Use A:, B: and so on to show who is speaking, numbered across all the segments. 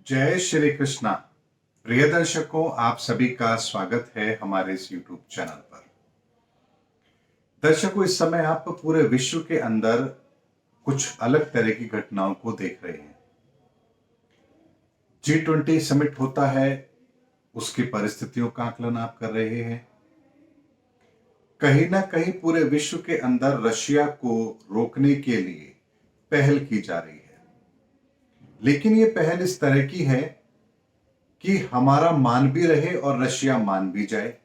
A: जय श्री कृष्णा। प्रिय दर्शकों, आप सभी का स्वागत है हमारे इस YouTube चैनल पर। दर्शकों, इस समय आप पूरे विश्व के अंदर कुछ अलग तरह की घटनाओं को देख रहे हैं। G20 समिट होता है, उसकी परिस्थितियों का आकलन आप कर रहे हैं। कहीं ना कहीं पूरे विश्व के अंदर रशिया को रोकने के लिए पहल की जा रही है, लेकिन ये पहल इस तरह की है कि हमारा मान भी रहे और रशिया मान भी जाए।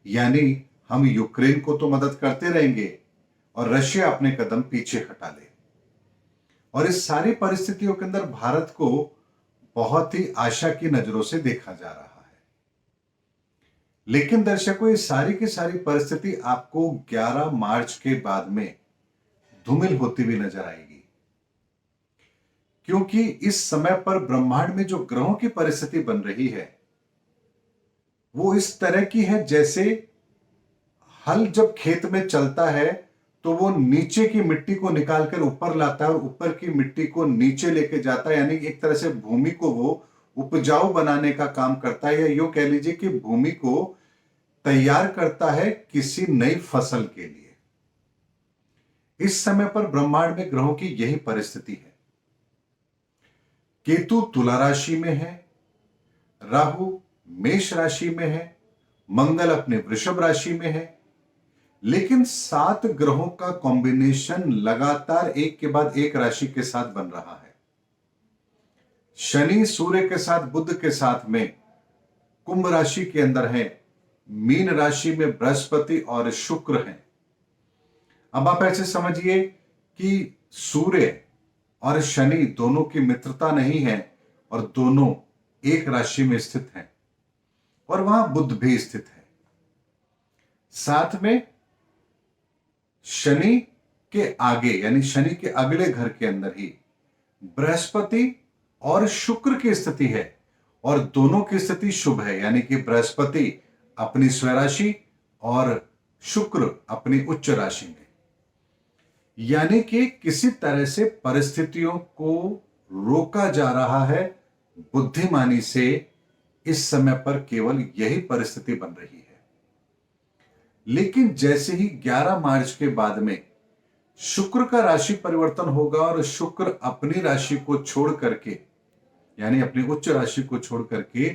A: यानी हम यूक्रेन को तो मदद करते रहेंगे और रशिया अपने कदम पीछे हटा ले। और इस सारी परिस्थितियों के अंदर भारत को बहुत ही आशा की नजरों से देखा जा रहा है। लेकिन दर्शकों, ये सारी की सारी परिस्थिति आपको 11 मार्च के बाद में धूमिल होती हुई नजर आएगी, क्योंकि इस समय पर ब्रह्मांड में जो ग्रहों की परिस्थिति बन रही है वो इस तरह की है जैसे हल जब खेत में चलता है तो वो नीचे की मिट्टी को निकालकर ऊपर लाता है और ऊपर की मिट्टी को नीचे लेके जाता है। यानी एक तरह से भूमि को वो उपजाऊ बनाने का काम करता है, या यूं कह लीजिए कि भूमि को तैयार करता है किसी नई फसल के लिए। इस समय पर ब्रह्मांड में ग्रहों की यही परिस्थिति है। केतु तुला राशि में है, राहु मेष राशि में है, मंगल अपने वृषभ राशि में है। लेकिन 7 ग्रहों का कॉम्बिनेशन लगातार एक के बाद एक राशि के साथ बन रहा है। शनि सूर्य के साथ, बुध के साथ में कुंभ राशि के अंदर है, मीन राशि में बृहस्पति और शुक्र हैं। अब आप ऐसे समझिए कि सूर्य और शनि दोनों की मित्रता नहीं है और दोनों एक राशि में स्थित हैं, और वहां बुध भी स्थित है। साथ में शनि के आगे यानी शनि के अगले घर के अंदर ही बृहस्पति और शुक्र की स्थिति है, और दोनों की स्थिति शुभ है। यानी कि बृहस्पति अपनी स्वराशि और शुक्र अपनी उच्च राशि में। यानी कि किसी तरह से परिस्थितियों को रोका जा रहा है बुद्धिमानी से। इस समय पर केवल यही परिस्थिति बन रही है। लेकिन जैसे ही 11 मार्च के बाद में शुक्र का राशि परिवर्तन होगा और शुक्र अपनी राशि को छोड़ करके यानी अपनी उच्च राशि को छोड़ करके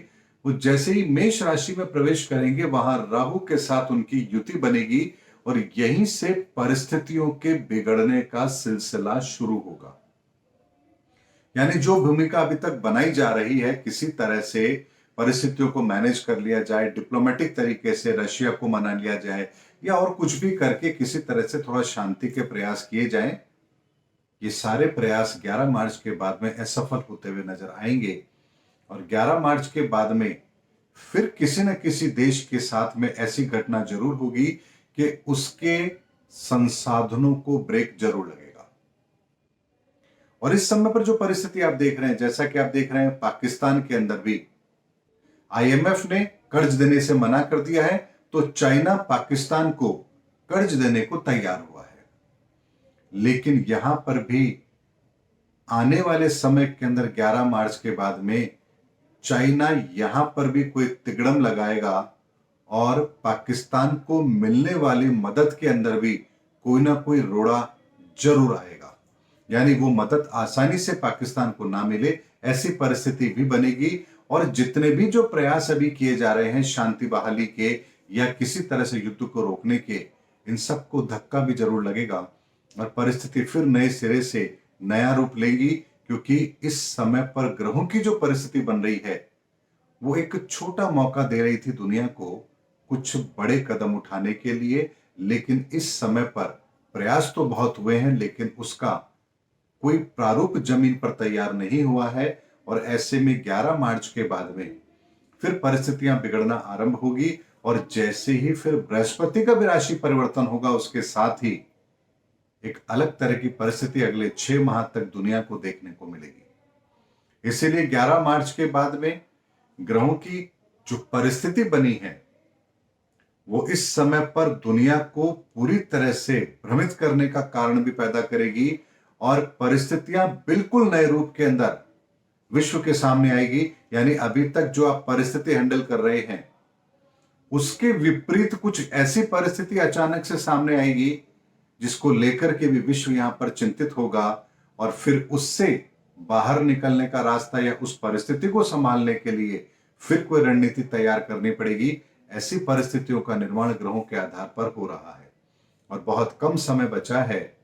A: वो जैसे ही मेष राशि में प्रवेश करेंगे, वहां राहु के साथ उनकी युति बनेगी और यहीं से परिस्थितियों के बिगड़ने का सिलसिला शुरू होगा। यानी जो भूमिका अभी तक बनाई जा रही है, किसी तरह से परिस्थितियों को मैनेज कर लिया जाए, डिप्लोमेटिक तरीके से रशिया को मना लिया जाए, या और कुछ भी करके किसी तरह से थोड़ा शांति के प्रयास किए जाएं, ये सारे प्रयास 11 मार्च के बाद में असफल होते हुए नजर आएंगे। और 11 मार्च के बाद में फिर किसी न किसी देश के साथ में ऐसी घटना जरूर होगी कि उसके संसाधनों को ब्रेक जरूर लगेगा। और इस समय पर जो परिस्थिति आप देख रहे हैं, जैसा कि आप देख रहे हैं पाकिस्तान के अंदर भी IMF ने कर्ज देने से मना कर दिया है, तो चाइना पाकिस्तान को कर्ज देने को तैयार हुआ है। लेकिन यहां पर भी आने वाले समय के अंदर 11 मार्च के बाद में चाइना यहां पर भी कोई तिगड़म लगाएगा और पाकिस्तान को मिलने वाली मदद के अंदर भी कोई ना कोई रोड़ा जरूर आएगा। यानी वो मदद आसानी से पाकिस्तान को ना मिले, ऐसी परिस्थिति भी बनेगी। और जितने भी जो प्रयास अभी किए जा रहे हैं शांति बहाली के या किसी तरह से युद्ध को रोकने के, इन सबको धक्का भी जरूर लगेगा और परिस्थिति फिर नए सिरे से नया रूप लेगी। क्योंकि इस समय पर ग्रहों की जो परिस्थिति बन रही है वो एक छोटा मौका दे रही थी दुनिया को कुछ बड़े कदम उठाने के लिए। लेकिन इस समय पर प्रयास तो बहुत हुए हैं, लेकिन उसका कोई प्रारूप जमीन पर तैयार नहीं हुआ है। और ऐसे में 11 मार्च के बाद में फिर परिस्थितियां बिगड़ना आरंभ होगी, और जैसे ही फिर बृहस्पति का भी राशि परिवर्तन होगा, उसके साथ ही एक अलग तरह की परिस्थिति अगले 6 माह तक दुनिया को देखने को मिलेगी। इसीलिए 11 मार्च के बाद में ग्रहों की जो परिस्थिति बनी है वो इस समय पर दुनिया को पूरी तरह से भ्रमित करने का कारण भी पैदा करेगी, और परिस्थितियां बिल्कुल नए रूप के अंदर विश्व के सामने आएगी। यानी अभी तक जो आप परिस्थिति हैंडल कर रहे हैं उसके विपरीत कुछ ऐसी परिस्थिति अचानक से सामने आएगी जिसको लेकर के भी विश्व यहां पर चिंतित होगा, और फिर उससे बाहर निकलने का रास्ता या उस परिस्थिति को संभालने के लिए फिर कोई रणनीति तैयार करनी पड़ेगी। ऐसी परिस्थितियों का निर्माण ग्रहों के आधार पर हो रहा है और बहुत कम समय बचा है।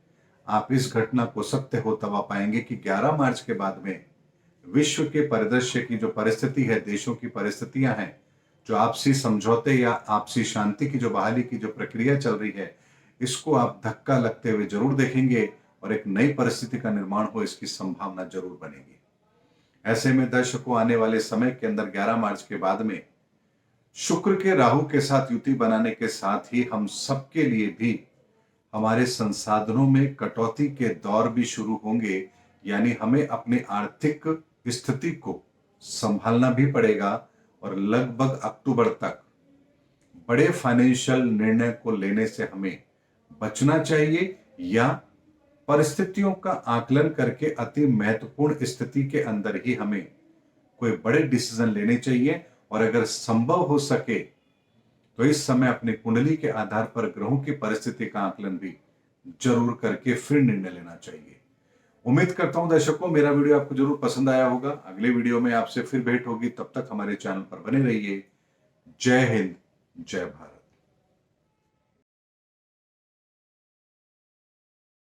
A: आप इस घटना को सत्य हो तब आप पाएंगे कि 11 मार्च के बाद में विश्व के परिदृश्य की जो परिस्थिति है, देशों की परिस्थितियां हैं, जो आपसी समझौते या आपसी शांति की जो बहाली की जो प्रक्रिया चल रही है, इसको आप धक्का लगते हुए जरूर देखेंगे और एक नई परिस्थिति का निर्माण हो इसकी संभावना जरूर बनेगी। ऐसे में दर्शकों, आने वाले समय के अंदर 11 मार्च के बाद में शुक्र के राहु के साथ युति बनाने के साथ ही हम सबके लिए भी हमारे संसाधनों में कटौती के दौर भी शुरू होंगे। यानी हमें अपनी आर्थिक स्थिति को संभालना भी पड़ेगा और लगभग अक्टूबर तक बड़े फाइनेंशियल निर्णय को लेने से हमें बचना चाहिए, या परिस्थितियों का आकलन करके अति महत्वपूर्ण स्थिति के अंदर ही हमें कोई बड़े डिसीजन लेने चाहिए। और अगर संभव हो सके तो इस समय अपनी कुंडली के आधार पर ग्रहों की परिस्थिति का आकलन भी जरूर करके फिर निर्णय लेना चाहिए। उम्मीद करता हूं दर्शकों, मेरा वीडियो आपको जरूर पसंद आया होगा। अगले वीडियो में आपसे फिर भेंट होगी, तब तक हमारे चैनल पर बने रहिए। जय हिंद, जय भारत।